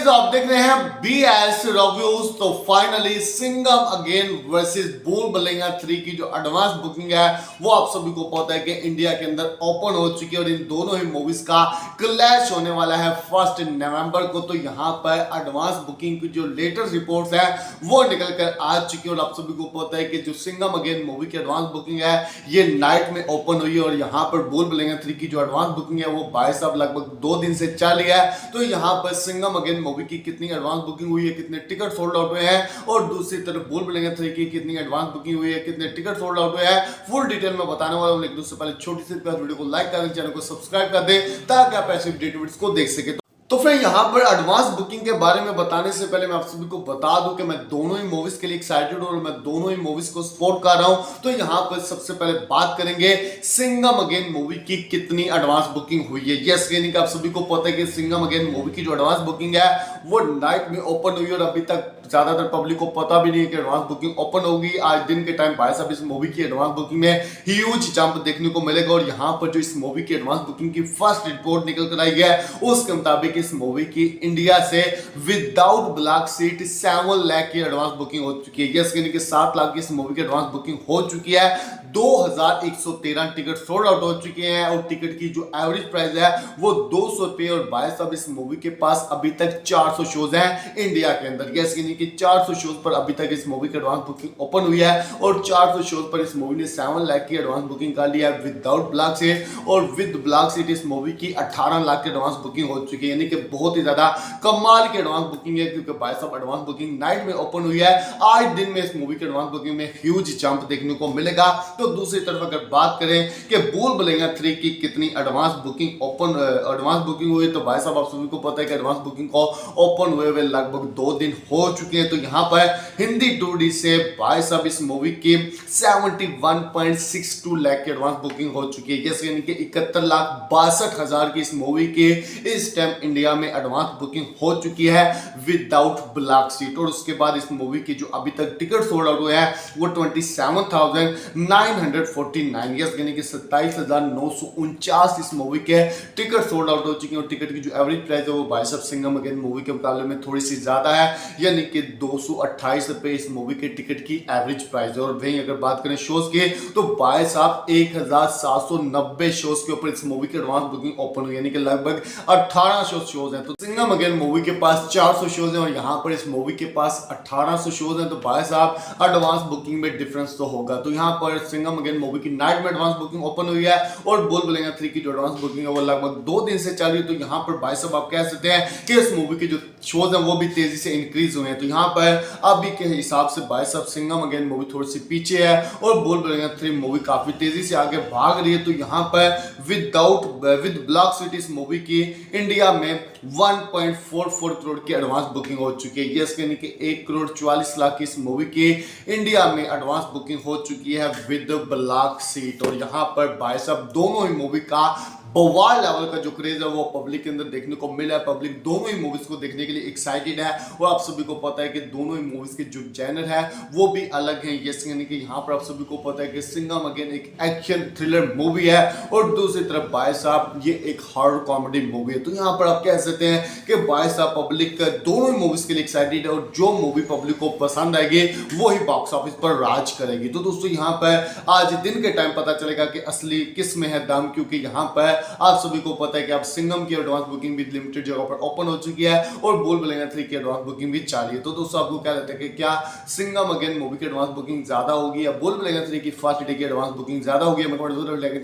तो आप देख रहे हैं BS रिव्यूज। तो फाइनली सिंघम अगेन वर्सेस भूल भुलैया 3 की जो एडवांस बुकिंग है वो आप सभी को पता है कि इंडिया के अंदर ओपन हो चुकी है और इन दोनों ही मूवीज का क्लैश होने वाला है 1 नवंबर को। तो यहाँ पर एडवांस बुकिंग की जो लेटेस्ट रिपोर्ट्स है वो निकल कर आ चुकी है और आप सभी को पता है कि जो सिंघम अगेन मूवी की एडवांस बुकिंग है ये नाइट में ओपन हुई है और यहाँ पर भूल भुलैया 3 की जो एडवांस बुकिंग है वो भाई साहब लगभग 2 दिन से चल रही है। तो यहाँ पर सिंघम अगेन मूवी की कितनी एडवांस बुकिंग हुई है, कितने टिकट सोल्ड आउट हुए हैं और दूसरी तरफ भूल भुलैया 3 की कितनी एडवांस बुकिंग हुई है, कितने टिकट सोल्ड आउट हुए हैं, फुल डिटेल में बताने वाला हूं। लेकिन उससे पहले छोटी सी वीडियो को लाइक कर दें, चैनल को सब्सक्राइब कर दें ताकि आप ऐसे वीडियोस को देख सके। तो फिर यहाँ पर एडवांस बुकिंग के बारे में बताने से पहले मैं आप सभी को बता दूं कि मैं दोनों ही मूवीज के लिए एक्साइटेड हूं और मैं दोनों ही मूवीज को सपोर्ट कर रहा हूं। तो यहाँ पर सबसे पहले बात करेंगे सिंघम अगेन मूवी की कितनी एडवांस बुकिंग हुई है। यस यानी कि आप सभी को पता है कि सिंघम अगेन मूवी की जो एडवांस बुकिंग है वो नाइट में ओपन हुई और अभी तक ज्यादातर पब्लिक को पता भी नहीं है कि एडवांस बुकिंग ओपन होगी। आज दिन के टाइम भाई साहब इस मूवी की एडवांस बुकिंग में ह्यूज जंप देखने को मिलेगा और यहाँ पर जो इस मूवी की एडवांस बुकिंग की फर्स्ट रिपोर्ट निकल कर आई है उसके मुताबिक इस मूवी की इंडिया से विदाउट ब्लैक सीट 7 लाख की एडवांस बुकिंग हो चुकी है। यस यानी कि 7 लाख की इस मूवी की एडवांस बुकिंग हो चुकी है। 2113 टिकट सोल्ड आउट हो चुके हैं और टिकट की जो एवरेज प्राइस है वो 200 रुपए और भाई साहब इस मूवी के पास अभी तक 400 शोज हैं इंडिया के अंदर। यस यानी कि 400 शोज पर अभी तक इस मूवी की एडवांस बुकिंग ओपन हुई है और 400 शोज पर इस मूवी ने 7 लाख की एडवांस बुकिंग कर लिया है विदाउट ब्लैक सीट और विद ब्लैक सीट इस मूवी की 18 लाख की एडवांस बुकिंग हो चुकी है। यानी कि बहुत ही ज्यादा कमाल की एडवांस बुकिंग है क्योंकि भाई साहब एडवांस बुकिंग नाइट में ओपन हुई है। आज दिन में इस मूवी के एडवांस बुकिंग में ह्यूज जंप देखने को मिलेगा। तो दूसरी तरफ अगर बात करें कि भूल भुलैया 3 की कितनी एडवांस बुकिंग हुई तो भाई साहब आप सभी को पता है कि एडवांस बुकिंग को ओपन हुए लगभग 2 दिन हो चुके हैं। तो यहाँ पर हिंदी 2D से भाई साहब इस मूवी की 71.62 लाख की एडवांस बुकिंग हो चुकी है। जैसे यानी कि 71,62,000 की इस मूवी की इस टाइम इंडिया में एडवांस बुकिंग हो चुकी है विदाउट ब्लैक सीट। और उसके बाद इस मूवी की जो अभी तक टिकट सोल्ड आउट हुए हैं वो 27,949 यानी कि 27,949 इस मूवी के टिकट सोल्ड आउट हो चुके हैं और टिकट की जो एवरेज प्राइस है वो भाई साहब सिंघम अगेन मूवी के मुकाबले में थोड़ी सी ज्यादा है यानी कि 228 रुपए इस मूवी के टिकट की एवरेज प्राइस है। और वहीं अगर बात करें शोज की तो भाई साहब 1790 शोज के ऊपर इस मूवी की एडवांस बुकिंग ओपन हुई यानी कि लगभग 1800 शोज हैं। तो सिंघम अगेन मूवी के पास 400 शोज हैं और यहाँ पर इस मूवी के पास 1800 शोज हैं। तो भाई साहब एडवांस बुकिंग में डिफरेंस तो होगा। तो यहाँ पर सिंघम अगेन मूवी की नाइट में एडवांस बुकिंग ओपन हुई है और भूल भुलैया 3 की जो एडवांस बुकिंग है वो लगभग 2 दिन से चल रही है। तो यहाँ पर भाई साहब आप कह सकते हैं कि इस मूवी के जो शोज हैं वो भी तेजी से इंक्रीज हुए हैं। तो यहाँ पर अभी के हिसाब से भाई साहब सिंघम अगेन मूवी थोड़ी सी पीछे है और भूल भुलैया 3 मूवी काफी तेजी से आगे भाग रही है। तो यहाँ पर विद ब्लैक सीट इस मूवी की इंडिया में 1.44 करोड़ की एडवांस बुकिंग हो चुकी है। यस यानी कि 1,40,40,00,000 की इस मूवी की इंडिया में एडवांस बुकिंग हो चुकी है विद ब्लैक सीट। और यहाँ पर भाई साहब दोनों ही मूवी का बवाल लेवल का जो क्रेज है वो पब्लिक के अंदर देखने को मिला है। पब्लिक दोनों ही मूवीज को देखने के लिए एक्साइटेड है और आप सभी को पता है कि दोनों ही मूवीज के जो जैनर है वो भी अलग है। यस यानी कि यहाँ पर आप सभी को पता है कि सिंघम अगेन एक एक्शन थ्रिलर मूवी है और दूसरी तरफ भाई साहब ये एक हॉरर कॉमेडी मूवी है। तो यहाँ पर आप कह सकते हैं कि भाई साहब पब्लिक दोनों ही मूवीज के लिए एक्साइटेड है और जो मूवी पब्लिक को पसंद आएगी वो ही बॉक्स ऑफिस पर राज करेगी। तो दोस्तों यहाँ पर आज दिन के टाइम पता चलेगा कि असली किस में है दम, क्योंकि यहाँ पर आप सभी को पता है कि आप सिंघम की एडवांस बुकिंग भी लिमिटेड जगह पर ओपन हो चुकी है और भूल भुलैया 3 की एडवांस बुकिंग भी चालू है। तो दोस्तों आपको क्या लगता है कि क्या सिंघम अगेन मूवी की एडवांस बुकिंग ज्यादा होगी या भूल भुलैया 3 की फर्स्ट डे की एडवांस बुकिंग ज्यादा होगी? हमें कमेंट जरूर लिखें।